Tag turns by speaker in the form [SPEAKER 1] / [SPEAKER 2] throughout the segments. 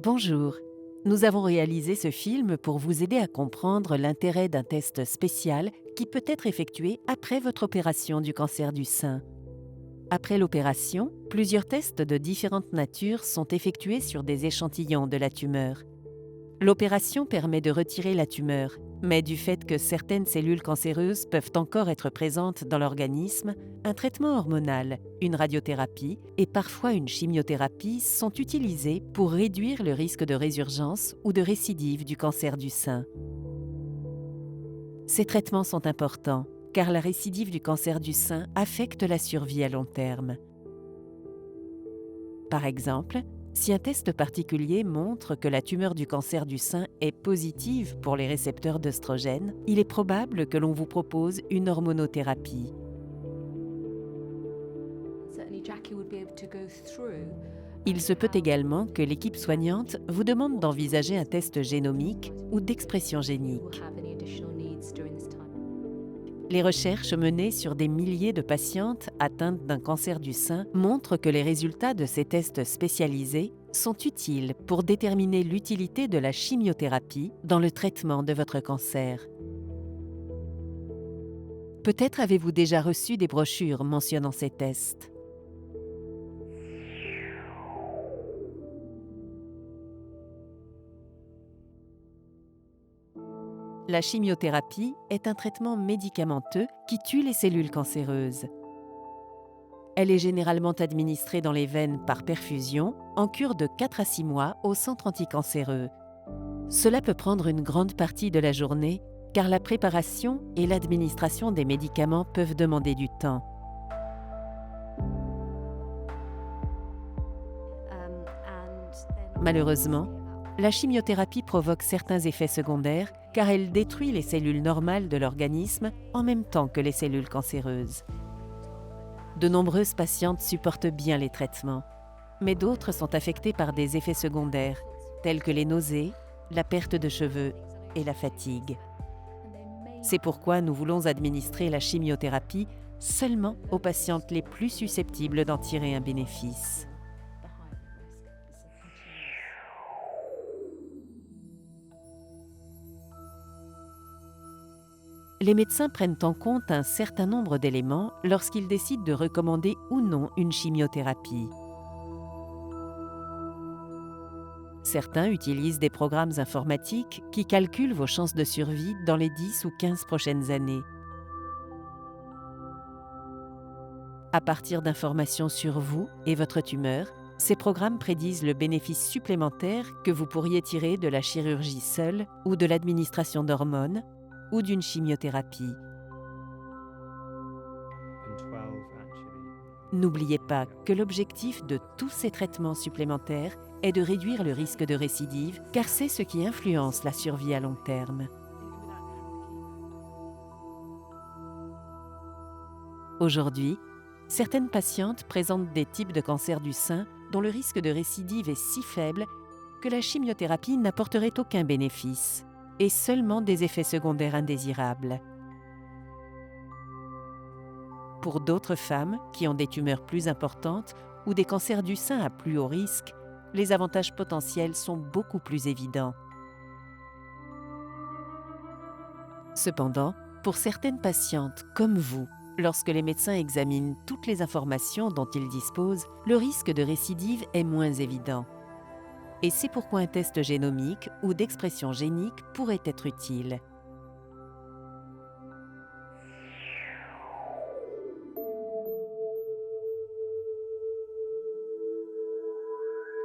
[SPEAKER 1] Bonjour, nous avons réalisé ce film pour vous aider à comprendre l'intérêt d'un test spécial qui peut être effectué après votre opération du cancer du sein. Après l'opération, plusieurs tests de différentes natures sont effectués sur des échantillons de la tumeur. L'opération permet de retirer la tumeur, mais du fait que certaines cellules cancéreuses peuvent encore être présentes dans l'organisme, un traitement hormonal, une radiothérapie et parfois une chimiothérapie sont utilisés pour réduire le risque de résurgence ou de récidive du cancer du sein. Ces traitements sont importants car la récidive du cancer du sein affecte la survie à long terme. Par exemple, si un test particulier montre que la tumeur du cancer du sein est positive pour les récepteurs d'œstrogènes, il est probable que l'on vous propose une hormonothérapie. Il se peut également que l'équipe soignante vous demande d'envisager un test génomique ou d'expression génique. Les recherches menées sur des milliers de patientes atteintes d'un cancer du sein montrent que les résultats de ces tests spécialisés sont utiles pour déterminer l'utilité de la chimiothérapie dans le traitement de votre cancer. Peut-être avez-vous déjà reçu des brochures mentionnant ces tests. La chimiothérapie est un traitement médicamenteux qui tue les cellules cancéreuses. Elle est généralement administrée dans les veines par perfusion, en cure de 4 à 6 mois au centre anticancéreux. Cela peut prendre une grande partie de la journée, car la préparation et l'administration des médicaments peuvent demander du temps. Malheureusement, la chimiothérapie provoque certains effets secondaires car elle détruit les cellules normales de l'organisme en même temps que les cellules cancéreuses. De nombreuses patientes supportent bien les traitements, mais d'autres sont affectées par des effets secondaires, tels que les nausées, la perte de cheveux et la fatigue. C'est pourquoi nous voulons administrer la chimiothérapie seulement aux patientes les plus susceptibles d'en tirer un bénéfice. Les médecins prennent en compte un certain nombre d'éléments lorsqu'ils décident de recommander ou non une chimiothérapie. Certains utilisent des programmes informatiques qui calculent vos chances de survie dans les 10 ou 15 prochaines années. À partir d'informations sur vous et votre tumeur, ces programmes prédisent le bénéfice supplémentaire que vous pourriez tirer de la chirurgie seule ou de l'administration d'hormones ou d'une chimiothérapie. N'oubliez pas que l'objectif de tous ces traitements supplémentaires est de réduire le risque de récidive, car c'est ce qui influence la survie à long terme. Aujourd'hui, certaines patientes présentent des types de cancer du sein dont le risque de récidive est si faible que la chimiothérapie n'apporterait aucun bénéfice et seulement des effets secondaires indésirables. Pour d'autres femmes qui ont des tumeurs plus importantes ou des cancers du sein à plus haut risque, les avantages potentiels sont beaucoup plus évidents. Cependant, pour certaines patientes comme vous, lorsque les médecins examinent toutes les informations dont ils disposent, le risque de récidive est moins évident. Et c'est pourquoi un test génomique ou d'expression génique pourrait être utile.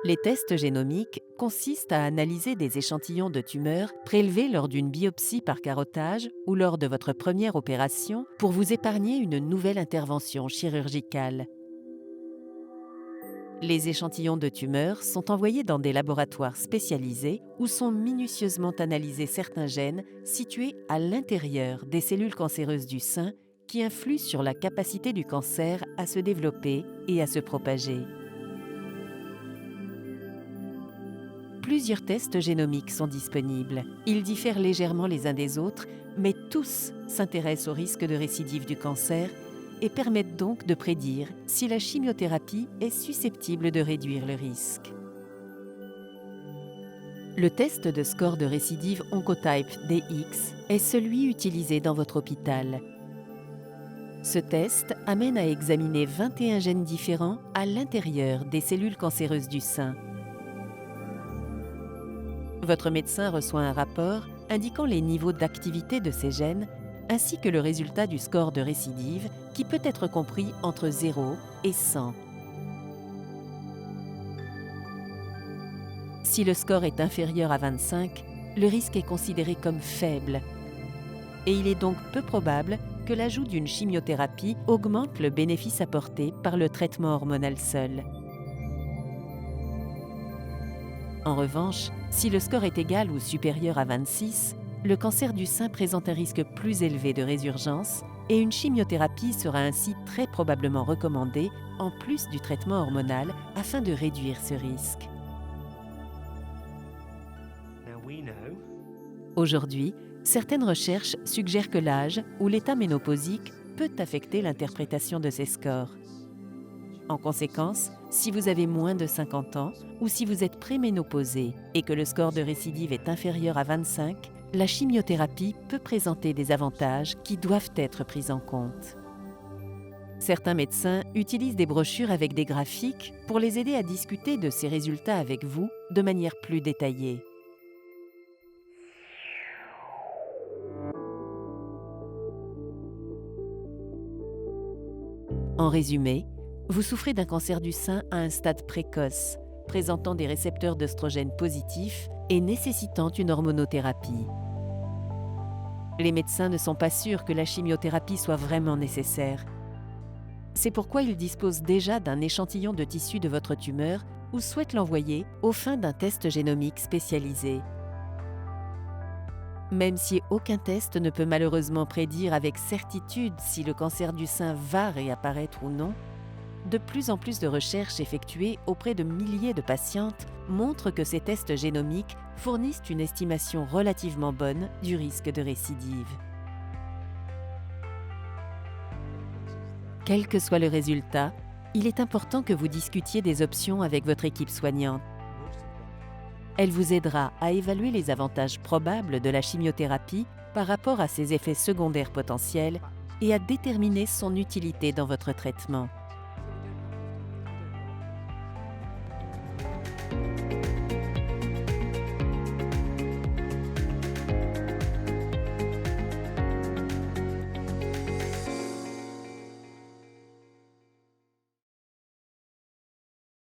[SPEAKER 1] Les tests génomiques consistent à analyser des échantillons de tumeurs prélevés lors d'une biopsie par carottage ou lors de votre première opération pour vous épargner une nouvelle intervention chirurgicale. Les échantillons de tumeurs sont envoyés dans des laboratoires spécialisés où sont minutieusement analysés certains gènes situés à l'intérieur des cellules cancéreuses du sein qui influent sur la capacité du cancer à se développer et à se propager. Plusieurs tests génomiques sont disponibles. Ils diffèrent légèrement les uns des autres, mais tous s'intéressent au risque de récidive du cancer et permettent donc de prédire si la chimiothérapie est susceptible de réduire le risque. Le test de score de récidive Oncotype DX est celui utilisé dans votre hôpital. Ce test amène à examiner 21 gènes différents à l'intérieur des cellules cancéreuses du sein. Votre médecin reçoit un rapport indiquant les niveaux d'activité de ces gènes ainsi que le résultat du score de récidive qui peut être compris entre 0 et 100. Si le score est inférieur à 25, le risque est considéré comme faible et il est donc peu probable que l'ajout d'une chimiothérapie augmente le bénéfice apporté par le traitement hormonal seul. En revanche, si le score est égal ou supérieur à 26, le cancer du sein présente un risque plus élevé de résurgence et une chimiothérapie sera ainsi très probablement recommandée en plus du traitement hormonal afin de réduire ce risque. Aujourd'hui, certaines recherches suggèrent que l'âge ou l'état ménopausique peut affecter l'interprétation de ces scores. En conséquence, si vous avez moins de 50 ans ou si vous êtes préménopausé et que le score de récidive est inférieur à 25, la chimiothérapie peut présenter des avantages qui doivent être pris en compte. Certains médecins utilisent des brochures avec des graphiques pour les aider à discuter de ces résultats avec vous de manière plus détaillée. En résumé, vous souffrez d'un cancer du sein à un stade précoce, présentant des récepteurs d'œstrogènes positifs et nécessitant une hormonothérapie. Les médecins ne sont pas sûrs que la chimiothérapie soit vraiment nécessaire. C'est pourquoi ils disposent déjà d'un échantillon de tissu de votre tumeur ou souhaitent l'envoyer aux fins d'un test génomique spécialisé. Même si aucun test ne peut malheureusement prédire avec certitude si le cancer du sein va réapparaître ou non, de plus en plus de recherches effectuées auprès de milliers de patientes montrent que ces tests génomiques fournissent une estimation relativement bonne du risque de récidive. Quel que soit le résultat, il est important que vous discutiez des options avec votre équipe soignante. Elle vous aidera à évaluer les avantages probables de la chimiothérapie par rapport à ses effets secondaires potentiels et à déterminer son utilité dans votre traitement.